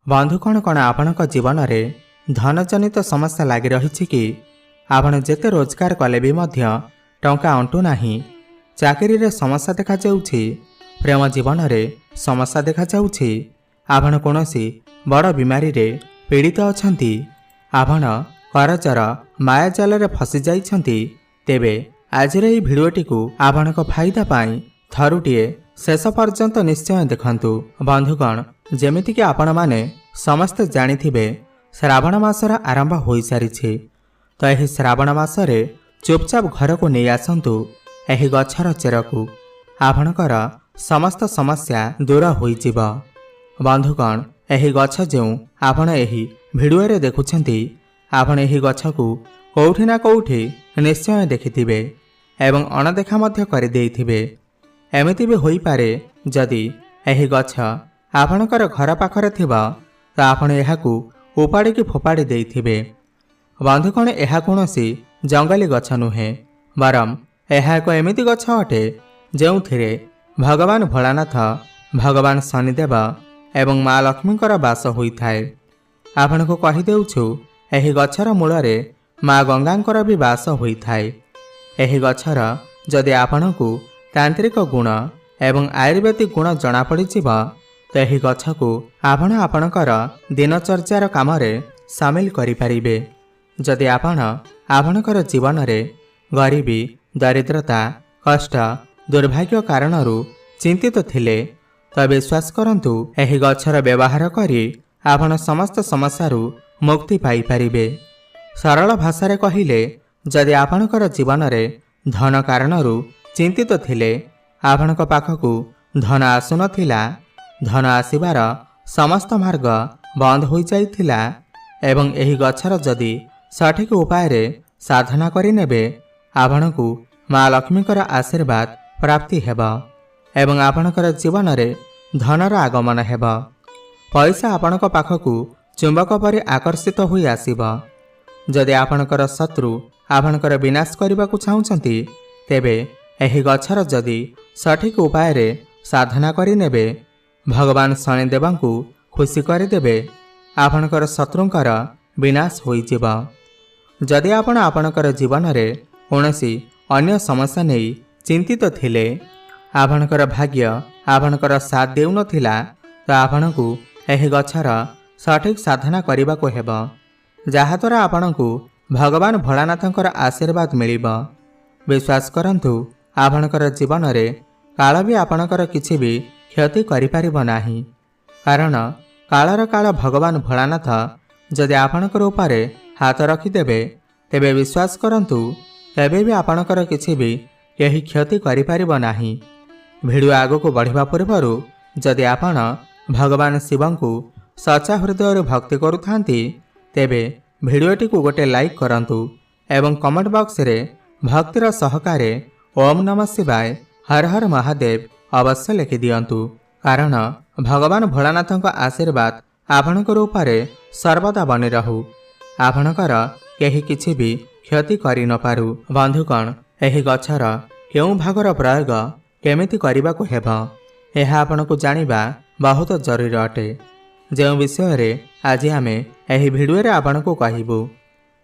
बंधु कौन आपण जीवन में धन जनित समस्या लगी रही कि आपण जेते रोजगार कले भी मध्य टंका अंटू नाही। चाकरी रे समस्या देखा जाउछि, प्रेम जीवन में समस्या देखा जाउछि, आपण कोनोसी बड़ बीमारी रे पीड़ित अछंती, आपण करजर माया जाल रे फसी जाइछंती, तेबे आजिर एही भिडियोटी को आपणक फायदा पाई थरुटिए शेष पर्यंत निश्चय देखंतु। बंधुगण, जेमिति कि आपण माने समस्ते जानिथिबे श्रावण मासर आरंभ हो सारिछि। तो यही श्रावण मासरे चुपचाप घर को नहीं आसंतु एही गछर चेरकू, आपणकर समस्त समस्या दूर होइजिब। बंधुगण, एही गछ जो आपण एही भिडियो रे देखुछंती, आपण एही गछकू कोउठी ना कोउठी निश्चय देखिथिबे एवं अणदेखा मध्य कर देइथिबे। एमिति भी होई पारे जदि एही गछ आपणकर घर पाखरे थिबा तो आपण एहाकू उपाड़ी की फोपाड़ी देइथिबे। बंधुगण, एहा कोनोसी जंगली गछ नुहे, बरम एहा एक एमिति गछ अटे जेउथिरे भगवान भोलानाथ, भगवान शनिदेव एवं माँ लक्ष्मीकर वास होइथाए। आपणको कहि देउछु, एही गछर मूलरे माँ गंगांकर भी वास होइथाए। एही गछर जदि आपणकू तांत्रिक गुण एवं आयुर्वेदिक गुण जना पड़िजिब तो एही गछकू आपण आपणकर दिनचर्यार कामरे सामिल करि परिबे। जदि आपण आपणकर जीवन में गरीबी, दरिद्रता, कष्ट, दुर्भाग्य कारणरू चिंतित थिले तो विश्वास करंतु एही गछर व्यवहार करी आपण समस्त समस्यारू मुक्ति पाई परिबे। सरल भाषा रे कहिले जदि आपणकर जीवन में धन कारणरू चिंतित थिले, आपणक पाखकू धन आसुनथिला, धन आसिबार समस्त मार्ग बंद हो जाइथिला एवं एही गछर जदि सठिक उपाय रे साधना करि नेबे, आपणकू माँ लक्ष्मीकर आशीर्वाद प्राप्ति हेब एवं आपणकर जीवन में धनर आगमन हेब। पैसा आपणक पाखकू चुंबक परि आकर्षित होई आसिब। जदि आपणकर शत्रु आपणकर विनाश करबाकू चाहुछंती, तेबे एही गछर जदि सठिक उपाय रे साधना करि नेबे, भगवान शनिदेवंकू खुशी करदेबे, आपणकर शत्रुंकर विनाश होइजिब। जदि आपण आपणकर जीवन में कौनसी अन्य समस्या नहीं चिंतित थिले, आपणकर भाग्य आपणकर साथ देउ नथिला, तो आपणकू एही गछर सठिक साधना करबाकू हेब, जहाद्वारा आपणकू भगवान भोलानाथंकर आशीर्वाद मिलिब। विश्वास करंतु, आपणकर जीवन में काल भी आपणकर किछि भी क्षति करि परिब नाही, कारण कालर काल भगवान भोलानाथ जदि आपणकर ऊपर हाथ रखिदेबे, तेबे विश्वास करंतु तेबे भी आपणकर किछि भी यही क्षति करि परिब नाही। भिडियो आगको बढ़िबा पूर्वरु जदि आपण भगवान शिवंकु सच्चा हृदय भक्ति करुथांती, तेबे भिडियोटी को गोटे लाइक करंतु एवं कमेंट बॉक्स रे भक्तिर सहकारे ओम नमः शिवाय, हर हर महादेव अवश्य लिखि दियंतु, कारण भगवान भोलानाथଙ୍କ आशीर्वाद आपणकर ऊपर सर्वदा बनि रहू, आपणकर केही किछि भी क्षति करि न पारु। बंधुगण, एही गछर केउं भागर प्रयोग केमिति करिबाकू हेब, एहा आपणकू जानिबा बहुत जरूरी अटे, जो विषय रे आज आमे एही भिडियो रे आपणकू कहिबू।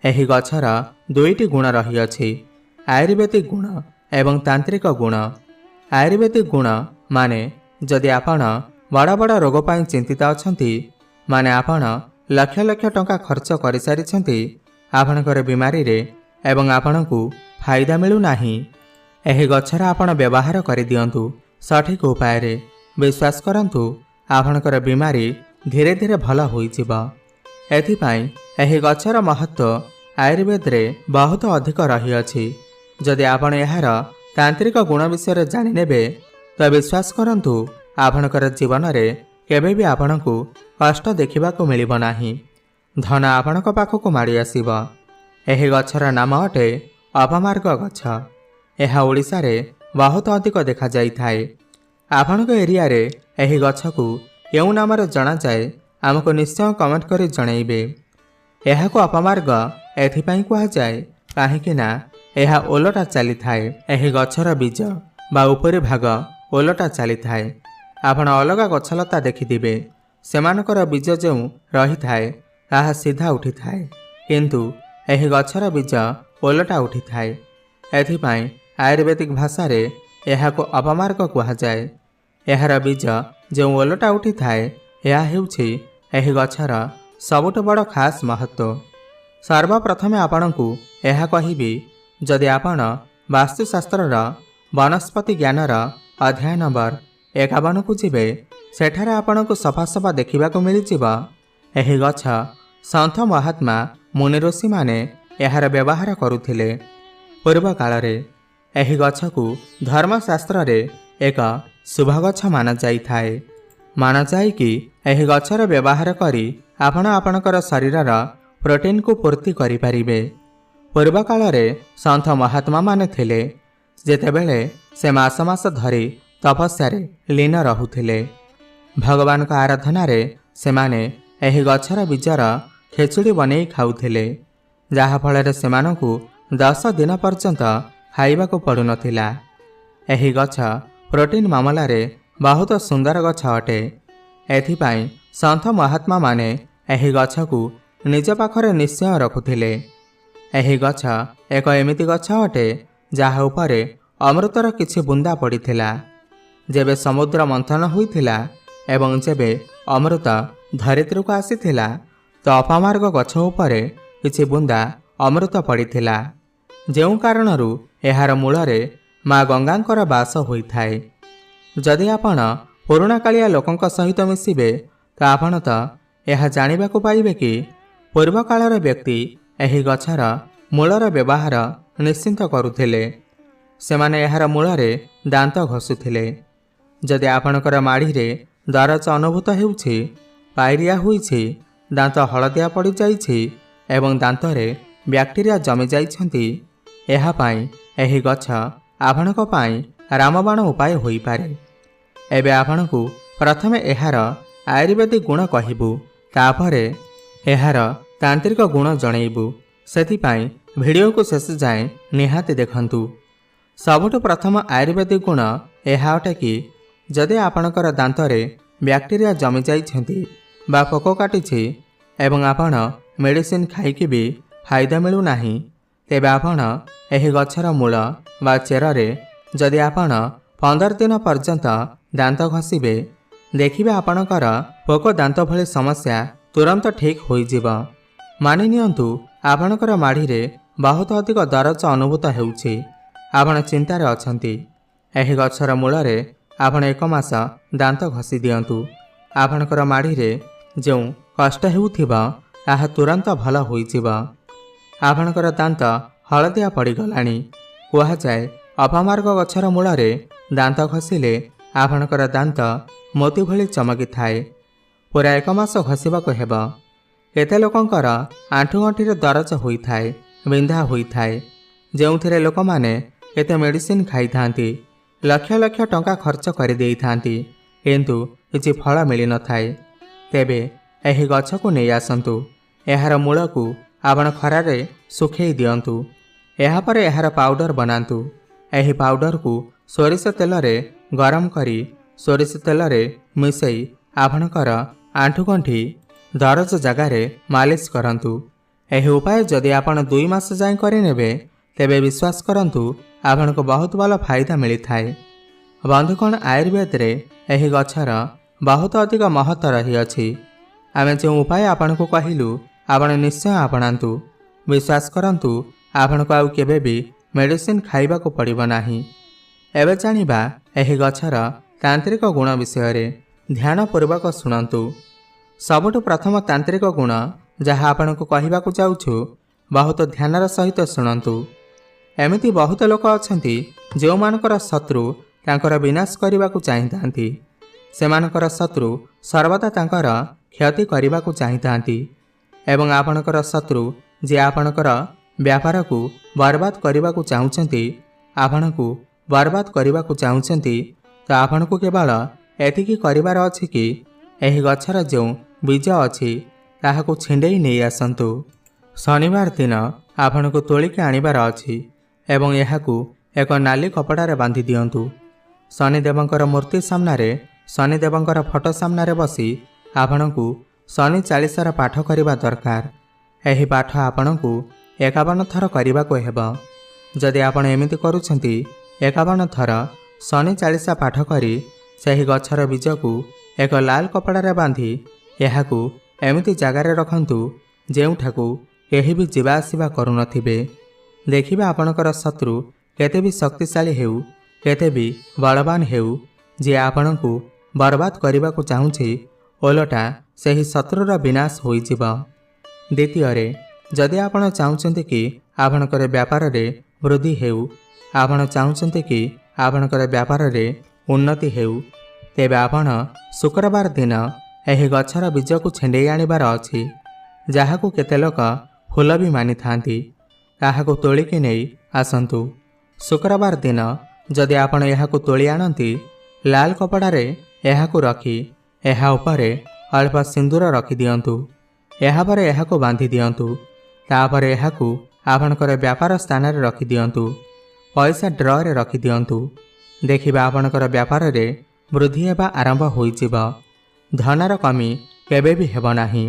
एही गछर दुईटी गुण रही अछि, आयुर्वेदिक गुण एवं तांत्रिक गुण। आयुर्वेदिक गुण माने जदि आपण बड़ बड़ रोग पाई चिंतित अछंती, माने आपण लक्ष लक्ष टंका खर्च करि सारिछंती आपणकर बीमारी रे एवं आपणकू फायदा मिलू नाही, एही गछर आपण व्यवहार करि दियंतु सठिक उपाय रे। विश्वास करंतु, आपणकर बीमारी धीरे धीरे भल होइजिब। एथिपाई एही गछर महत्व आयुर्वेद रे बहुत अधिक रही अछि। जदि आपण एहार तांत्रिक गुण विषय जानि नेबे, तो विश्वास करंतु आपणकर जीवन में केबे भी आपणकू कष्ट देखिबाकू मिलिब नाही, धन आपणक पाखकू माड़ी आसिब। एही गछर नाम अटे अपमार्ग गछ। एहा ओडिशा रे बहुत अधिक देखा जाइथाए। आपणक एरिया रे एही गछकू केउं नामरे जणा जाए, आमको निश्चय कमेंट करि जणैबे। एहाको अपमार्ग एथिपाई कुहा जाए काहेकि ना एहा ओलटा चली थाए। एही गछर बीज बा उपरी भाग ओलटा चली थाए। आपण अलगा गछलता देखिथिबे, ସେମାନଙ୍କର ବୀଜ ଯେଉଁ ରହିଥାଏ ତାହା ସିଧା ଉଠିଥାଏ, କିନ୍ତୁ ଏହି ଗଛର ବୀଜ ଓଲଟା ଉଠିଥାଏ। ଏଥିପାଇଁ ଆୟୁର୍ବେଦିକ ଭାଷାରେ ଏହାକୁ ଅପମାର୍ଗ କୁହାଯାଏ। ଏହାର ବୀଜ ଯେଉଁ ଓଲଟା ଉଠିଥାଏ, ଏହା ହେଉଛି ଏହି ଗଛର ସବୁଠୁ ବଡ଼ ଖାସ୍ ମହତ୍ତ୍ୱ। ସର୍ବପ୍ରଥମେ ଆପଣଙ୍କୁ ଏହା କହିବି, ଯଦି ଆପଣ ବାସ୍ତୁଶାସ୍ତ୍ରର ବନସ୍ପତି ଜ୍ଞାନର ଅଧ୍ୟାୟ ନମ୍ବର 51କୁ ଯିବେ, ସେଠାରେ ଆପଣଙ୍କୁ ସଫାସଫା ଦେଖିବାକୁ ମିଳିଯିବ ଏହି ଗଛ ସନ୍ଥ ମହାତ୍ମା ମୁନିଋଷିମାନେ ଏହାର ବ୍ୟବହାର କରୁଥିଲେ। ପୂର୍ବ କାଳରେ ଏହି ଗଛକୁ ଧର୍ମଶାସ୍ତ୍ରରେ ଏକ ଶୁଭ ଗଛ ମାନାଯାଇଥାଏ। ମାନାଯାଏ ଏହି ଗଛର ବ୍ୟବହାର କରି ଆପଣ ଆପଣଙ୍କର ଶରୀରର ପ୍ରୋଟିନ୍କୁ ପୂର୍ତ୍ତି କରିପାରିବେ। ପୂର୍ବ କାଳରେ ସନ୍ଥ ମହାତ୍ମାମାନେ ଥିଲେ, ଯେତେବେଳେ ସେ ମାସ ମାସ ଧରି ତପସ୍ୟାରେ ଲୀନ ରହୁଥିଲେ। ଭଗବାନଙ୍କ ଆରାଧନାରେ ସେମାନେ ଏହି ଗଛର ବୀଜର ଖେଚୁଡ଼ି ବନେଇ ଖାଉଥିଲେ, ଯାହାଫଳରେ ସେମାନଙ୍କୁ 10 ଦିନ ପର୍ଯ୍ୟନ୍ତ ଖାଇବାକୁ ପଡ଼ୁନଥିଲା। ଏହି ଗଛ ପ୍ରୋଟିନ୍ ମାମଲାରେ ବହୁତ ସୁନ୍ଦର ଗଛ ଅଟେ। ଏଥିପାଇଁ ସନ୍ଥ ମହାତ୍ମାମାନେ ଏହି ଗଛକୁ ନିଜ ପାଖରେ ନିଶ୍ଚୟ ରଖୁଥିଲେ। ଏହି ଗଛ ଏକ ଏମିତି ଗଛ ଅଟେ ଯାହା ଉପରେ ଅମୃତର କିଛି ବୁନ୍ଦା ପଡ଼ିଥିଲା। ଯେବେ ସମୁଦ୍ର ମନ୍ଥନ ହୋଇଥିଲା ଏବଂ ଯେବେ ଅମୃତ ଧରିତ୍ରୀକୁ ଆସିଥିଲା, ତ ଅପମାର୍ଗ ଗଛ ଉପରେ କିଛି ବୁନ୍ଦା ଅମୃତ ପଡ଼ିଥିଲା, ଯେଉଁ କାରଣରୁ ଏହାର ମୂଳରେ ମା ଗଙ୍ଗାଙ୍କର ବାସ ହୋଇଥାଏ। ଯଦି ଆପଣ ପୁରୁଣାକାଳିଆ ଲୋକଙ୍କ ସହିତ ମିଶିବେ, ତ ଆପଣ ତ ଏହା ଜାଣିବାକୁ ପାଇବେ କି ପୂର୍ବକାଳର ବ୍ୟକ୍ତି ଏହି ଗଛର ମୂଳର ବ୍ୟବହାର ନିଶ୍ଚିନ୍ତ କରୁଥିଲେ। ସେମାନେ ଏହାର ମୂଳରେ ଦାନ୍ତ ଘଷୁଥିଲେ। ଯଦି ଆପଣଙ୍କର ମାଢ଼ିରେ ଦରଜ ଅନୁଭୂତ ହେଉଛି, ପାଇରିଆ ହୋଇଛି, ଦାନ୍ତ ହଳଦିଆ ପଡ଼ିଯାଇଛି ଏବଂ ଦାନ୍ତରେ ବ୍ୟାକ୍ଟେରିଆ ଜମିଯାଇଛନ୍ତି, ଏହା ପାଇଁ ଏହି ଗଛ ଆପଣଙ୍କ ପାଇଁ ରାମବାଣ ଉପାୟ ହୋଇପାରେ। ଏବେ ଆପଣଙ୍କୁ ପ୍ରଥମେ ଏହାର ଆୟୁର୍ବେଦିକ ଗୁଣ କହିବୁ, ତାପରେ ଏହାର ତାନ୍ତ୍ରିକ ଗୁଣ ଜଣେଇବୁ। ସେଥିପାଇଁ ଭିଡ଼ିଓକୁ ଶେଷ ଯାଏଁ ନିହାତି ଦେଖନ୍ତୁ। ସବୁଠୁ ପ୍ରଥମ ଆୟୁର୍ବେଦିକ ଗୁଣ ଏହା ଅଟେ କି ଯଦି ଆପଣଙ୍କର ଦାନ୍ତରେ ବ୍ୟାକ୍ଟେରିଆ ଜମିଯାଇଛନ୍ତି ବା ପୋକ କାଟିଛି ଏବଂ ଆପଣ ମେଡ଼ିସିନ ଖାଇକି ବି ଫାଇଦା ମିଳୁନାହିଁ, ତେବେ ଆପଣ ଏହି ଗଛର ମୂଳ ବା ଚେରରେ ଯଦି ଆପଣ 15 ଦିନ ପର୍ଯ୍ୟନ୍ତ ଦାନ୍ତ ଘଷିବେ, ଦେଖିବେ ଆପଣଙ୍କର ପୋକ ଦାନ୍ତ ଭଳି ସମସ୍ୟା ତୁରନ୍ତ ଠିକ୍ ହୋଇଯିବ। ମାନି ନିଅନ୍ତୁ ଆପଣଙ୍କର ମାଢ଼ିରେ ବହୁତ ଅଧିକ ଦରଜ ଅନୁଭୂତ ହେଉଛି, ଆପଣ ଚିନ୍ତାରେ ଅଛନ୍ତି। ଏହି ଗଛର ମୂଳରେ ଆପଣ 1 ମାସ ଦାନ୍ତ ଘଷି ଦିଅନ୍ତୁ। ଆପଣଙ୍କର ମାଢ଼ିରେ ଯେଉଁ କଷ୍ଟ ହେଉଥିବ ତାହା ତୁରନ୍ତ ଭଲ ହୋଇଯିବ। ଆପଣଙ୍କର ଦାନ୍ତ ହଳଦିଆ ପଡ଼ିଗଲାଣି। କୁହାଯାଏ ଅପମାର୍ଗ ଗଛର ମୂଳରେ ଦାନ୍ତ ଘଷିଲେ ଆପଣଙ୍କର ଦାନ୍ତ ମୋତି ଭଳି ଚମକିଥାଏ। ପୁରା 1 ମାସ ଘଷିବାକୁ ହେବ। କେତେ ଲୋକଙ୍କର ଆଣ୍ଠୁଗଣ୍ଠିରେ ଦରଜ ହୋଇଥାଏ, ବିନ୍ଧା ହୋଇଥାଏ, ଯେଉଁଥିରେ ଲୋକମାନେ କେତେ ମେଡ଼ିସିନ ଖାଇଥାନ୍ତି, ଲକ୍ଷ ଲକ୍ଷ ଟଙ୍କା ଖର୍ଚ୍ଚ କରିଦେଇଥାନ୍ତି, କିନ୍ତୁ କିଛି ଫଳ ମିଳିନଥାଏ। ତେବେ ଏହି ଗଛକୁ ନେଇ ଆସନ୍ତୁ। ଏହାର ମୂଳକୁ ଆପଣ ଖରାରେ ଶୁଖେଇ ଦିଅନ୍ତୁ। ଏହାପରେ ଏହାର ପାଉଡର ବନାନ୍ତୁ। ଏହି ପାଉଡରକୁ ସୋରିଷ ତେଲରେ ଗରମ କରି ସୋରିଷ ତେଲରେ ମିଶାଇ ଆପଣଙ୍କର ଆଣ୍ଠୁଗଣ୍ଠି ଦରଜ ଜାଗାରେ ମାଲିସ କରନ୍ତୁ। ଏହି ଉପାୟ ଯଦି ଆପଣ 2 ମାସ ଯାଏଁ କରିନେବେ, ତେବେ ବିଶ୍ୱାସ କରନ୍ତୁ ଆପଣଙ୍କୁ ବହୁତ ଭଲ ଫାଇଦା ମିଳିଥାଏ। ବନ୍ଧୁଗଣ, ଆୟୁର୍ବେଦରେ ଏହି ଗଛର ବହୁତ ଅଧିକ ମହତ୍ତ୍ୱ ରହିଅଛି। ଆମେ ଯେଉଁ ଉପାୟ ଆପଣଙ୍କୁ କହିଲୁ, ଆପଣ ନିଶ୍ଚୟ ଆପଣାନ୍ତୁ। ବିଶ୍ୱାସ କରନ୍ତୁ ଆପଣଙ୍କୁ ଆଉ କେବେ ବି ମେଡ଼ିସିନ ଖାଇବାକୁ ପଡ଼ିବ ନାହିଁ। ଏବେ ଜାଣିବା ଏହି ଗଛର ତାନ୍ତ୍ରିକ ଗୁଣ ବିଷୟରେ। ଧ୍ୟାନପୂର୍ବକ ଶୁଣନ୍ତୁ। ସବୁଠୁ ପ୍ରଥମ ତାନ୍ତ୍ରିକ ଗୁଣ ଯାହା ଆପଣଙ୍କୁ କହିବାକୁ ଯାଉଛୁ, ବହୁତ ଧ୍ୟାନର ସହିତ ଶୁଣନ୍ତୁ। ଏମିତି ବହୁତ ଲୋକ ଅଛନ୍ତି ଯେଉଁମାନଙ୍କର ଶତ୍ରୁ ତାଙ୍କର ବିନାଶ କରିବାକୁ ଚାହିଁଥାନ୍ତି। ସେମାନଙ୍କର ଶତ୍ରୁ ସର୍ବଦା ତାଙ୍କର କ୍ଷତି କରିବାକୁ ଚାହିଁଥାନ୍ତି ଏବଂ ଆପଣଙ୍କର ଶତ୍ରୁ ଯିଏ ଆପଣଙ୍କର ବ୍ୟାପାରକୁ ବର୍ବାଦ କରିବାକୁ ଚାହୁଁଛନ୍ତି, ଆପଣଙ୍କୁ ବର୍ବାଦ କରିବାକୁ ଚାହୁଁଛନ୍ତି, ତ ଆପଣଙ୍କୁ କେବଳ ଏତିକି କରିବାର ଅଛି କି ଏହି ଗଛର ଯେଉଁ ବୀଜ ଅଛି ତାହାକୁ ଛିଣ୍ଡେଇ ନେଇ ଆସନ୍ତୁ। ଶନିବାର ଦିନ ଆପଣଙ୍କୁ ତୋଳିକି ଆଣିବାର ଅଛି ଏବଂ ଏହାକୁ ଏକ ନାଲି କପଡ଼ାରେ ବାନ୍ଧି ଦିଅନ୍ତୁ। ଶନିଦେବଙ୍କର ମୂର୍ତ୍ତି ସାମ୍ନାରେ, ଶନିଦେବଙ୍କର ଫଟୋ ସାମ୍ନାରେ ବସି ଆପଣଙ୍କୁ ଶନି ଚାଳିଶାର ପାଠ କରିବା ଦରକାର। ଏହି ପାଠ ଆପଣଙ୍କୁ 51 ଥର କରିବାକୁ ହେବ। ଯଦି ଆପଣ ଏମିତି କରୁଛନ୍ତି 51 ଥର ଶନି ଚାଳିଶା ପାଠ କରି ସେହି ଗଛର ବୀଜକୁ ଏକ ଲାଲ କପଡ଼ାରେ ବାନ୍ଧି ଏହାକୁ ଏମିତି ଜାଗାରେ ରଖନ୍ତୁ ଯେଉଁଠାକୁ କେହି ବି ଯିବା ଆସିବା କରୁନଥିବେ। ଦେଖିବେ ଆପଣଙ୍କର ଶତ୍ରୁ କେତେ ବି ଶକ୍ତିଶାଳୀ ହେଉ, କେତେ ବି ବଳବାନ ହେଉ, ଯିଏ ଆପଣଙ୍କୁ ବର୍ବାଦ କରିବାକୁ ଚାହୁଁଛି, ଓଲଟା ସେହି ଶତ୍ରୁର ବିନାଶ ହୋଇଯିବ। ଦ୍ୱିତୀୟରେ, ଯଦି ଆପଣ ଚାହୁଁଛନ୍ତି କି ଆପଣଙ୍କର ବ୍ୟାପାରରେ ବୃଦ୍ଧି ହେଉ, ଆପଣ ଚାହୁଁଛନ୍ତି କି ଆପଣଙ୍କର ବ୍ୟାପାରରେ ଉନ୍ନତି ହେଉ, ତେବେ ଆପଣ ଶୁକ୍ରବାର ଦିନ ଏହି ଗଛର ବୀଜକୁ ଛିଣ୍ଡେଇ ଆଣିବାର ଅଛି, ଯାହାକୁ କେତେ ଲୋକ ଫୁଲ ବି ମାନିଥାନ୍ତି। ତାହାକୁ ତୋଳିକି ନେଇ ଆସନ୍ତୁ। ଶୁକ୍ରବାର ଦିନ ଯଦି ଆପଣ ଏହାକୁ ତୋଳି ଆଣନ୍ତି, ଲାଲ କପଡ଼ାରେ ଏହାକୁ ରଖି ଏହା ଉପରେ ଅଳ୍ପ ସିନ୍ଦୁର ରଖିଦିଅନ୍ତୁ। ଏହାପରେ ଏହାକୁ ବାନ୍ଧି ଦିଅନ୍ତୁ। ତାପରେ ଏହାକୁ ଆପଣଙ୍କର ବ୍ୟାପାର ସ୍ଥାନରେ ରଖିଦିଅନ୍ତୁ। ପଇସା ଡ୍ରରେ ରଖିଦିଅନ୍ତୁ। ଦେଖିବା ଆପଣଙ୍କର ବ୍ୟାପାରରେ ବୃଦ୍ଧି ହେବା ଆରମ୍ଭ ହୋଇଯିବ। ଧନର କମି କେବେ ବି ହେବ ନାହିଁ।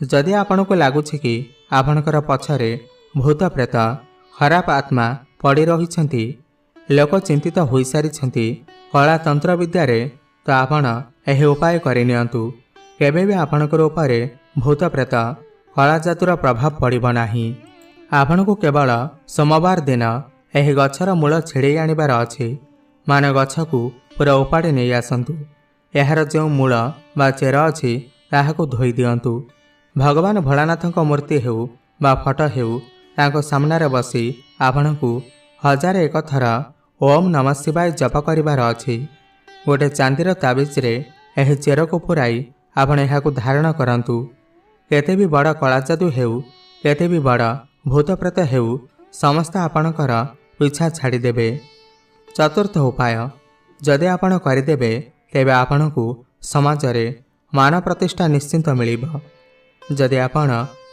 ଯଦି ଆପଣଙ୍କୁ ଲାଗୁଛି କି ଆପଣଙ୍କର ପଛରେ ଭୂତ ପ୍ରେତ ଖରାପ ଆତ୍ମା ପଡ଼ି ରହିଛନ୍ତି, ଲୋକ ଚିନ୍ତିତ ହୋଇସାରିଛନ୍ତି କଳାତନ୍ତ୍ର ବିଦ୍ୟାରେ, ତ ଆପଣ ଏହି ଉପାୟ କରିନିଅନ୍ତୁ। କେବେ ବି ଆପଣଙ୍କର ଉପରେ ଭୂତ ପ୍ରେତ କଳା ଜାଦୁର ପ୍ରଭାବ ପଡ଼ିବ ନାହିଁ। ଆପଣଙ୍କୁ କେବଳ ସୋମବାର ଦିନ ଏହି ଗଛର ମୂଳ ଛିଡ଼େଇ ଆଣିବାର ଅଛି। ମାନେ ଗଛକୁ ପୁରା ଉପାଡ଼ି ନେଇ ଆସନ୍ତୁ। ଏହାର ଯେଉଁ ମୂଳ ବା ଚେର ଅଛି ତାହାକୁ ଧୋଇ ଦିଅନ୍ତୁ। ଭଗବାନ ଭୋଳାନାଥଙ୍କ ମୂର୍ତ୍ତି ହେଉ ବା ଫଟୋ ହେଉ, ତାଙ୍କ ସାମ୍ନାରେ ବସି ଆପଣଙ୍କୁ 1001 ଥର ଓମ୍ ନମଃ ଶିବାୟ ଜପ କରିବାର ଅଛି। ଗୋଟେ ଚାନ୍ଦିର ତାବିଜରେ ଏହି ଚେରକୁ ପୁରାଇ ଆପଣ ଏହାକୁ ଧାରଣ କରନ୍ତୁ। କେତେ ବି ବଡ଼ କଳାଜାଦୁ ହେଉ, କେତେ ବି ବଡ଼ ଭୂତପ୍ରେତ ହେଉ, ସମସ୍ତେ ଆପଣଙ୍କର ପିଛା ଛାଡ଼ିଦେବେ। ଚତୁର୍ଥ ଉପାୟ, ଯଦି ଆପଣ କରିଦେବେ, ତେବେ ଆପଣଙ୍କୁ ସମାଜରେ ମାନ ପ୍ରତିଷ୍ଠା ନିଶ୍ଚିନ୍ତ ମିଳିବ। ଯଦି ଆପଣ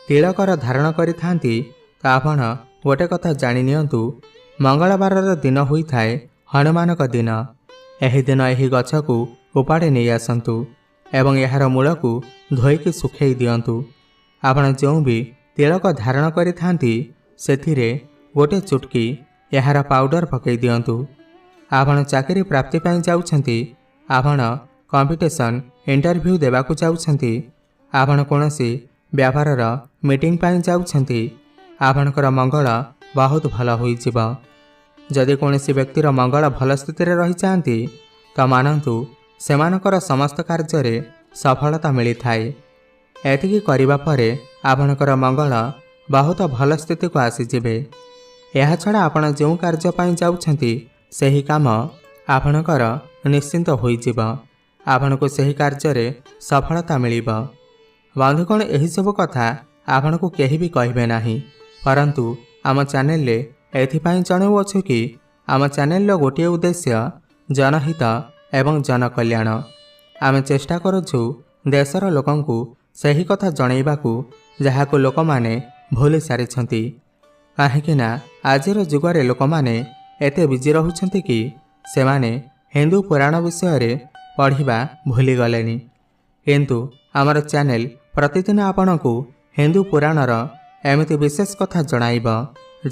ତିଳକର ଧାରଣ କରିଥାନ୍ତି, ତ ଆପଣ ଗୋଟେ କଥା ଜାଣିନିଅନ୍ତୁ, ମଙ୍ଗଳବାରର ଦିନ ହୋଇଥାଏ ହନୁମାନଙ୍କ ଦିନ। ଏହି ଦିନ ଏହି ଗଛକୁ ଉପାଡ଼ି ନେଇ ଆସନ୍ତୁ ଏବଂ ଏହାର ମୂଳକୁ ଧୋଇକି ଶୁଖେଇ ଦିଅନ୍ତୁ। ଆପଣ ଯେଉଁ ବି ତିଳକ ଧାରଣ କରିଥାନ୍ତି, ସେଥିରେ ଗୋଟେ ଚୁଟକି ଏହାର ପାଉଡର ପକାଇ ଦିଅନ୍ତୁ। ଆପଣ ଚାକିରି ପ୍ରାପ୍ତି ପାଇଁ ଯାଉଛନ୍ତି, ଆପଣ କମ୍ପିଟିସନ ଇଣ୍ଟରଭ୍ୟୁ ଦେବାକୁ ଯାଉଛନ୍ତି, ଆପଣ କୌଣସି ବ୍ୟାପାରର ମିଟିଂ ପାଇଁ ଯାଉଛନ୍ତି, ଆପଣଙ୍କର ମଙ୍ଗଳ ବହୁତ ଭଲ ହୋଇଯିବ। ଯଦି କୌଣସି ବ୍ୟକ୍ତିର ମଙ୍ଗଳ ଭଲ ସ୍ଥିତିରେ ରହିଯାଆନ୍ତି, ତ ମାନନ୍ତୁ ସେମାନଙ୍କର ସମସ୍ତ କାର୍ଯ୍ୟରେ ସଫଳତା ମିଳିଥାଏ। ଏତିକି କରିବା ପରେ ଆପଣଙ୍କର ମଙ୍ଗଳ ବହୁତ ଭଲ ସ୍ଥିତିକୁ ଆସିଯିବେ। ଏହାଛଡ଼ା ଆପଣ ଯେଉଁ କାର୍ଯ୍ୟ ପାଇଁ ଯାଉଛନ୍ତି, ସେହି କାମ ଆପଣଙ୍କର ନିଶ୍ଚିନ୍ତ ହୋଇଯିବ। ଆପଣଙ୍କୁ ସେହି କାର୍ଯ୍ୟରେ ସଫଳତା ମିଳିବ। ବନ୍ଧୁଗଣ, ଏହିସବୁ କଥା ଆପଣଙ୍କୁ କେହି ବି କହିବେ ନାହିଁ, ପରନ୍ତୁ ଆମ ଚ୍ୟାନେଲରେ ଏଥିପାଇଁ ଜଣାଉଅଛୁ କି ଆମ ଚ୍ୟାନେଲର ଗୋଟିଏ ଉଦ୍ଦେଶ୍ୟ ଜନହିତ ଏବଂ ଜନକଲ୍ୟାଣ। ଆମେ ଚେଷ୍ଟା କରୁଛୁ ଦେଶର ଲୋକଙ୍କୁ ସେହି କଥା ଜଣାଇବାକୁ ଯାହାକୁ ଲୋକମାନେ ଭୁଲି ସାରିଛନ୍ତି। କାହିଁକିନା ଆଜିର ଯୁଗରେ ଲୋକମାନେ ଏତେ ବିଜି ରହୁଛନ୍ତି କି ସେମାନେ ହିନ୍ଦୁ ପୁରାଣ ବିଷୟରେ ପଢ଼ିବା ଭୁଲିଗଲେଣି। କିନ୍ତୁ ଆମର ଚ୍ୟାନେଲ ପ୍ରତିଦିନ ଆପଣଙ୍କୁ ହିନ୍ଦୁ ପୁରାଣର ଏମିତି ବିଶେଷ କଥା ଜଣାଇବ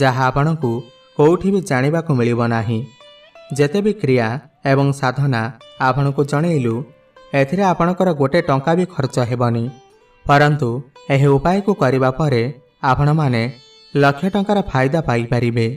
ଯାହା ଆପଣଙ୍କୁ କେଉଁଠି ବି ଜାଣିବାକୁ ମିଳିବ ନାହିଁ। ଯେତେ ବି କ୍ରିୟା ଏବଂ ସାଧନା ଆପଣଙ୍କୁ ଜଣାଇଲୁ, ଏଥିରେ ଆପଣଙ୍କର ଗୋଟେ ଟଙ୍କା ବି ଖର୍ଚ୍ଚ ହେବନି, ପରନ୍ତୁ ଏହି ଉପାୟକୁ କରିବା ପରେ ଆପଣମାନେ ଲକ୍ଷ ଟଙ୍କାର ଫାଇଦା ପାଇପାରିବେ।